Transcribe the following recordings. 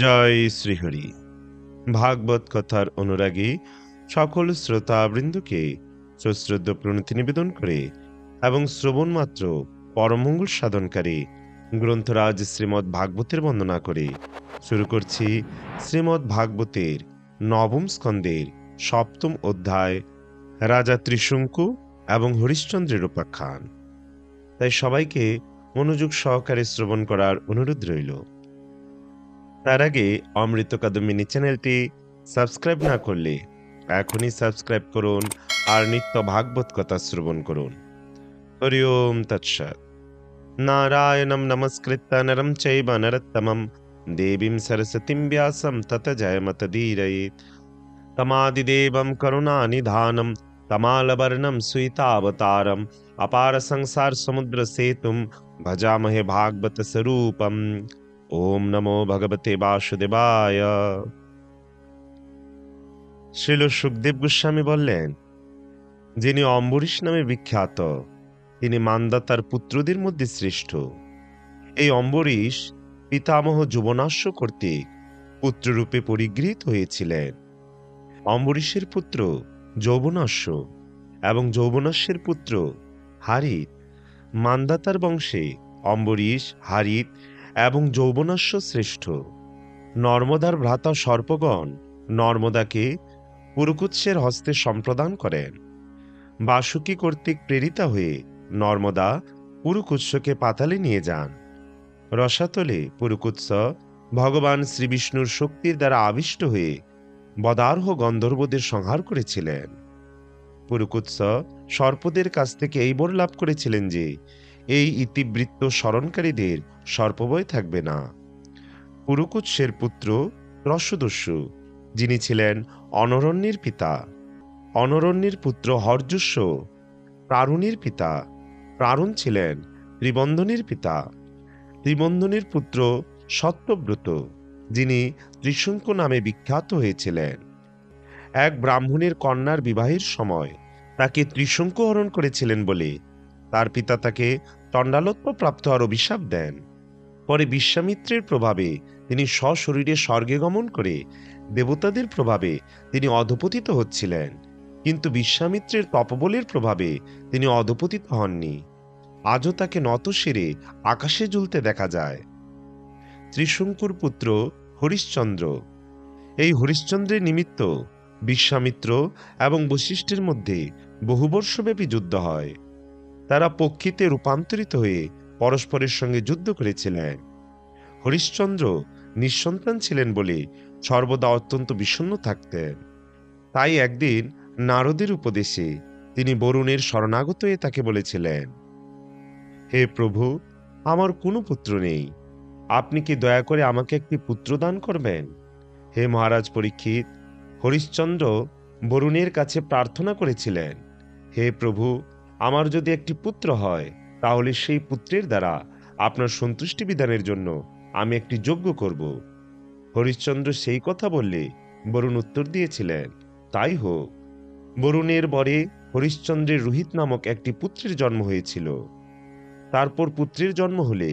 জয় শ্রীহরি। ভাগবত কথার অনুরাগী সকল শ্রোতাবৃন্দকে সশ্রদ্ধ প্রণতি নিবেদন করে এবং শ্রবণ মাত্র পরমঙ্গল সাধনকারী গ্রন্থরাজ শ্রীমদ্ ভাগবতের বন্দনা করে শুরু করছি শ্রীমদ্ ভাগবতের নবম স্কন্দের সপ্তম অধ্যায় রাজা ত্রিশঙ্কু এবং হরিশ্চন্দ্রের উপাখ্যান। তাই সবাইকে মনোযোগ সহকারে শ্রবণ করার অনুরোধ রইল। তার আগে অমৃত কাদম্বিনী চ্যানেলটি সাবস্ক্রাইব না করলে এখনই সাবস্ক্রাইব করুন আর নিত্য ভাগবত কথা শ্রবণ করুন। হরি ওম তৎসৎ। নারায়ণম নমস্কৃত্য নরম চৈব নরোত্তমম দেবীম সরস্বতীম ব্যাসম তত জয়মতদীরয়েৎ। তমাদিদেবম করুণানিধানম তমালবর্ণম সুইতাবতারম अपार संसार समुद्र सेतुम भजामहे भागवत स्वरूपम। ओम नमो भगवते वासुदेवाय। শ্রীল সুখদেব গোস্বামী বললেন, যিনি অম্বরীশ নামে বিখ্যাত তিনি মান্দাতার পুত্রদের মধ্যে শ্রেষ্ঠ। এই অম্বরীশ পিতামহ যুবনাশ্য কর্তৃক পুত্ররূপে পরিগৃহীত হয়েছিলেন। অম্বরীশের পুত্র যৌবনাশ্য এবং যৌবনাশ্যের পুত্র হারিত। মান্দাতার বংশে অম্বরীশ, হারিত এবং যৌবনাশ্য শ্রেষ্ঠ। নর্মদার ভ্রাতা সর্পগণ নর্মদাকে পুরুকুৎসের হস্তে সম্প্রদান করেন। বাসুকী কর্তৃক প্রেরিতা হয়ে নর্মদা পুরুকুৎসকে পাতালে নিয়ে যান। রসাতলে পুরুকুৎস ভগবান শ্রীবিষ্ণুর শক্তির দ্বারা আবিষ্ট হয়ে বদার্হ গন্ধর্বদের সংহার করেছিলেন। পুরুকুৎস সর্পদের কাছ থেকে এই বর লাভ করেছিলেন যে এই ইতিবৃত্ত স্মরণকারীদের সর্পভয় থাকবে না। পুরুকুৎসের পুত্র রসদস্যু, যিনি ছিলেন অনরণ্যের পিতা। অনরণ্যের পুত্র হর্যস্য প্রারুণীর পিতা। প্রারুণ ছিলেন ত্রিবন্ধনের পিতা। ত্রিবন্ধনের পুত্র সত্যব্রত, যিনি ত্রিশঙ্কু নামে বিখ্যাত হয়েছিলেন। এক ব্রাহ্মণের কন্যার বিবাহের সময় তাকে ত্রিশঙ্কু হরণ করেছিলেন বলে তার পিতা তাকে চণ্ডালত্ব প্রাপ্ত আর অভিশাপ দেন। পরে বিশ্বামিত্রের প্রভাবে তিনি সশরীরে স্বর্গে গমন করে দেবতাদের প্রভাবে তিনি অধপতিত হচ্ছিলেন, কিন্তু বিশ্বামিত্রের তপবলের প্রভাবে তিনি অধপতিত হননি। আজও তাকে নতশিরে আকাশে ঝুলতে দেখা যায়। ত্রিশঙ্কুর পুত্র হরিশ্চন্দ্র। এই হরিশ্চন্দ্রের নিমিত্ত বিশ্বামিত্র এবং বশিষ্ঠের মধ্যে বহুবর্ষব্যাপী যুদ্ধ হয়। তারা পক্ষীতে রূপান্তরিত হয়ে পরস্পরের সঙ্গে যুদ্ধ করেছিলেন। হরিশ্চন্দ্র নিঃসন্তান ছিলেন বলে সর্বদা অত্যন্ত বিষণ্ণ থাকতেন। তাই একদিন নারদের উপদেশে তিনি বরুণের শরণাগত হয়ে তাকে বলেছিলেন, হে প্রভু, আমার কোনো পুত্র নেই, আপনি কি দয়া করে আমাকে একটি পুত্র দান করবেন? হে মহারাজ পরীক্ষিত, হরিশ্চন্দ্র বরুণের কাছে প্রার্থনা করেছিলেন, হে প্রভু, আমার যদি একটি পুত্র হয় তাহলে সেই পুত্রের দ্বারা আপনার সন্তুষ্টি বিধানের জন্য আমি একটি যজ্ঞ করব। হরিশ্চন্দ্র সেই কথা বললে বরুণ উত্তর দিয়েছিলেন, তাই হোক। বরুণের বরে হরিশ্চন্দ্রের রোহিত নামক একটি পুত্রের জন্ম হয়েছিল। তারপর পুত্রের জন্ম হলে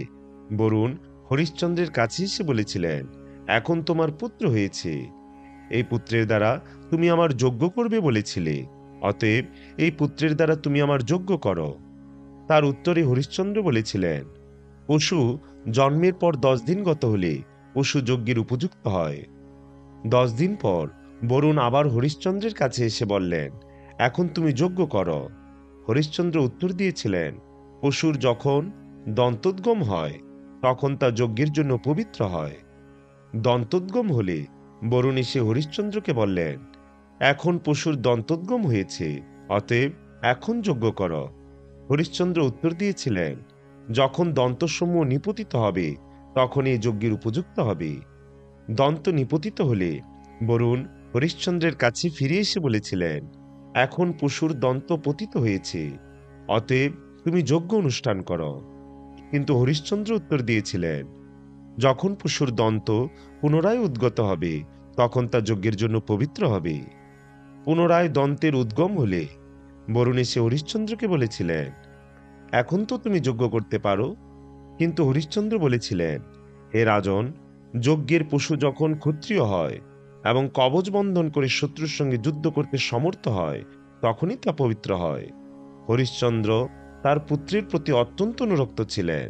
বরুণ হরিশ্চন্দ্রের কাছে এসে বলেছিলেন, এখন তোমার পুত্র হয়েছে, এই পুত্রের দ্বারা তুমি আমার যজ্ঞ করবে বলেছিলে, অতএব এই পুত্রের দ্বারা তুমি আমার যজ্ঞ করো। তার উত্তরে হরিশ্চন্দ্র বলেছিলেন, পশু জন্মের পর 10 দিন গত হলে পশু যজ্ঞের উপযুক্ত হয়। 10 দিন পর বরুণ আবার হরিশ্চন্দ্রের কাছে এসে বললেন, এখন তুমি যজ্ঞ করো। হরিশ্চন্দ্র উত্তর দিয়েছিলেন, পশুর যখন দন্তোদ্গম হয় তখন তা যজ্ঞের জন্য পবিত্র হয়। দন্তোদ্গম হলে বরুণ এসে হরিশ্চন্দ্রকে বললেন, এখন পশুর দন্তোদ্গম হয়েছে, অতএব এখন যজ্ঞ কর। হরিশ্চন্দ্র উত্তর দিয়েছিলেন, যখন দন্তসমূহ নিপতিত হবে তখন এই যজ্ঞের উপযুক্ত হবে। দন্ত নিপতিত হলে বরুণ হরিশ্চন্দ্রের কাছে ফিরে এসে বলেছিলেন, এখন পশুর দন্ত পতিত হয়েছে, অতএব তুমি যজ্ঞ অনুষ্ঠান করো। কিন্তু হরিশ্চন্দ্র উত্তর দিয়েছিলেন, যখন পশুর দন্ত পুনরায় উদ্গত হবে তখন তা যজ্ঞের জন্য পবিত্র হবে। পুনরায় দন্তের উদ্গম হলে বরুণ এসে হরিশ্চন্দ্রকে বলেছিলেন, এখন তো তুমি যজ্ঞ করতে পারো। কিন্তু হরিশ্চন্দ্র বলেছিলেন, হে রাজন, যজ্ঞের পশু যখন ক্ষত্রিয় হয় এবং কবচ বন্ধন করে শত্রুর সঙ্গে যুদ্ধ করতে সমর্থ হয়, তখনই তা পবিত্র হয়। হরিশ্চন্দ্র তার পুত্রের প্রতি অত্যন্ত অনুরক্ত ছিলেন।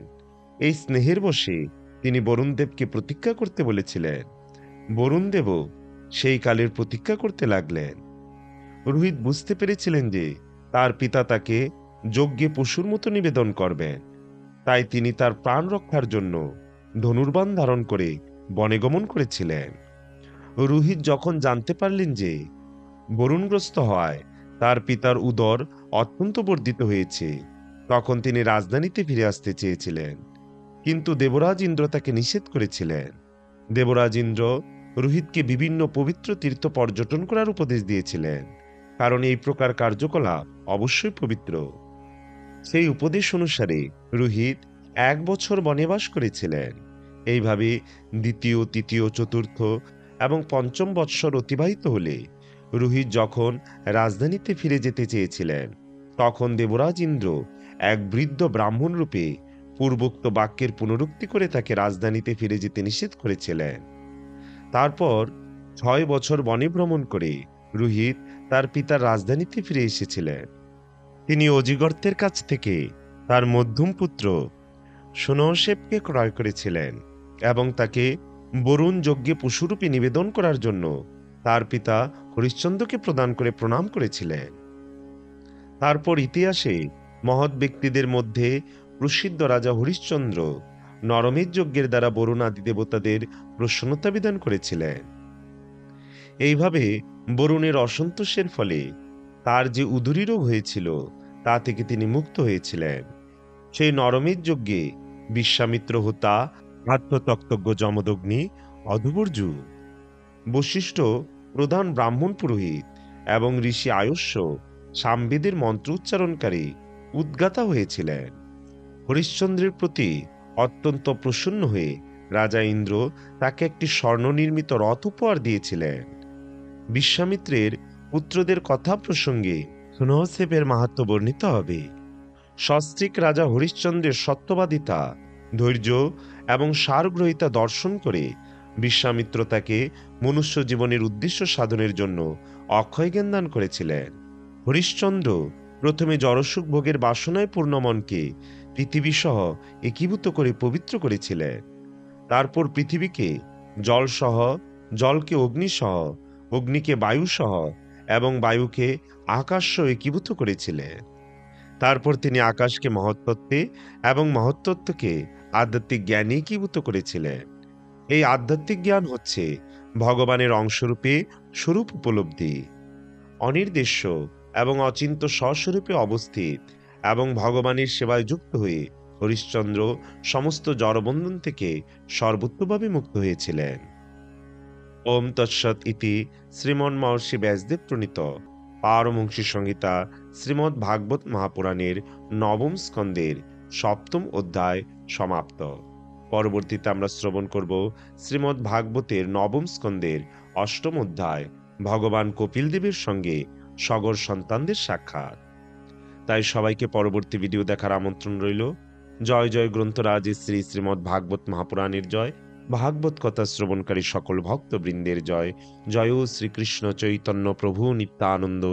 এই স্নেহের বশে তিনি বরুণদেবকে প্রতীক্ষা করতে বলেছিলেন। বরুণদেবও সেই কালের প্রতীক্ষা করতে লাগলেন। রোহিত বুঝতে পেরেছিলেন যে তার পিতা তাকে যজ্ঞে পশুর মতো নিবেদন করবেন, তাই তিনি তার প্রাণ রক্ষার জন্য ধনুর্বাণ ধারণ করে বনে গমন করেছিলেন। রোহিত যখন জানতে পারলেন যে বরুণগ্রস্ত হওয়ায় তার পিতার উদর অত্যন্ত বর্ধিত হয়েছে, তখন তিনি রাজধানীতে ফিরে আসতে চেয়েছিলেন, কিন্তু দেবরাজ ইন্দ্র তাকে নিষেধ করেছিলেন। দেবরাজ ইন্দ্র রোহিতকে বিভিন্ন পবিত্র তীর্থ পর্যটন করার উপদেশ দিয়েছিলেন, কারণ এই প্রকার কার্যকলাপ অবশ্যই পবিত্র। সেই উপদেশ অনুসারে রোহিত 1 বছর বনবাস করেছিলেন। এইভাবে দ্বিতীয়, তৃতীয়, চতুর্থ এবং পঞ্চম বৎসর অতিবাহিত হলে রোহিত যখন রাজধানীতে ফিরে যেতে চেয়েছিলেন, তখন দেবরাজ ইন্দ্র এক বৃদ্ধ ব্রাহ্মণ রূপে পূর্বোক্ত বাক্যের পুনরুক্তি করে তাকে রাজধানীতে ফিরে যেতে নিষেধ করেছিলেন। তারপর 6 বছর বনে ভ্রমণ করে রোহিত তার পিতার রাজধানীতে ফিরে এসেছিলেন। তিনি অজিগর্তের কাছ থেকে তার মধ্যম পুত্র সুনৌষেবকে ক্রয় করেছিলেন এবং তাকে বরুণ যজ্ঞে পশুরূপে নিবেদন করার জন্য তার পিতা হরিশ্চন্দ্রকে প্রদান করে প্রণাম করেছিলেন। তারপর ইতিহাসে মহৎ ব্যক্তিদের মধ্যে প্রসিদ্ধ রাজা হরিশ্চন্দ্র নরমের যজ্ঞের দ্বারা বরুণ আদি দেবতাদের প্রসন্নতা বিধান করেছিলেন। এইভাবে বরুণের অসন্তোষের ফলে তার যে উদরী রোগ হয়েছিল, তা থেকে তিনি মুক্ত হয়েছিলেন। সেই নরমের যজ্ঞে বিশ্বামিত্র হোতা, আত্মতক্তজ্ঞ যমদগ্নি, অধবর্জু, বশিষ্ঠ প্রধান ব্রাহ্মণ পুরোহিত এবং ঋষি আয়স্য সামবেদের মন্ত্র উচ্চারণকারী উদ্গাতা হয়েছিলেন। হরিশ্চন্দ্রের প্রতি অত্যন্ত প্রসন্ন হয়ে রাজা ইন্দ্র তাকে একটি স্বর্ণ নির্মিত রথ উপহার দিয়েছিলেন। বিশ্বামিত্রের পুত্রদের কথা প্রসঙ্গে সুনহসেবের মাহাত্ম্য বর্ণিত হবে। সস্ত্রীক রাজা হরিশ্চন্দ্রের সত্যবাদিতা, ধৈর্য এবং সারগ্রহিতা দর্শন করে বিশ্বামিত্র তাকে মনুষ্য জীবনের উদ্দেশ্য সাধনের জন্য অক্ষয় জ্ঞান দান করেছিলেন। হরিশ্চন্দ্র প্রথমে জড়সুখ ভোগের বাসনায় পূর্ণ মনকে পৃথিবীসহ একীভূত করে পবিত্র করেছিলেন। তারপর পৃথিবীকে জলসহ, জলকে অগ্নিসহ, অগ্নিকে বায়ুসহ এবং বায়ুকে আকাশসহ একীভূত করেছিলেন। তারপর তিনি আকাশকে মহত্তত্ত্বে এবং মহত্তত্ত্বকে আধ্যাত্মিক জ্ঞানে একীভূত করেছিলেন। এই আধ্যাত্মিক জ্ঞান হচ্ছে ভগবানের অংশরূপে স্বরূপ উপলব্ধি। অনির্দেশ্য এবং অচিন্ত স্বস্বরূপে অবস্থিত এবং ভগবানের সেবায় যুক্ত হয়ে হরিশ্চন্দ্র সমস্ত জড়বন্ধন থেকে সর্বোত্তভাবে মুক্ত হয়েছিলেন। ওম তৎসৎ ইতি শ্রীমন মহর্ষি ব্যাসদেব প্রণীত পারমহংসী সংহিতা শ্রীমদ্ ভাগবত মহাপুরাণের নবম স্কন্দের 7ম অধ্যায় সমাপ্ত। পরবর্তীতে আমরা শ্রবণ করব শ্রীমদ্ ভাগবতের নবম স্কন্দের 8ম অধ্যায় ভগবান কপিল দেবের সঙ্গে সগর সন্তানদের সাক্ষাৎ। তাই সবাইকে পরবর্তী ভিডিও দেখার আমন্ত্রণ রইল। জয় জয় গ্রন্থরাজ শ্রী শ্রীমদ্ ভাগবত মহাপুরাণের জয়। ভাগবত কথা শ্রবণকারী সকল ভক্তবৃন্দের জয়। জয় শ্রীকৃষ্ণ চৈতন্য প্রভু নিত্যানন্দ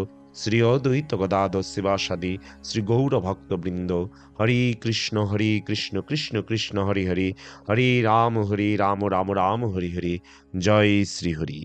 শ্রী অদ্বৈত গদাধর শিবাসাদি শ্রী গৌর ভক্তবৃন্দ। হরে কৃষ্ণ কৃষ্ণ কৃষ্ণ হরি হরি, হরে রাম রাম রাম হরি হরি। জয় শ্রী হরি।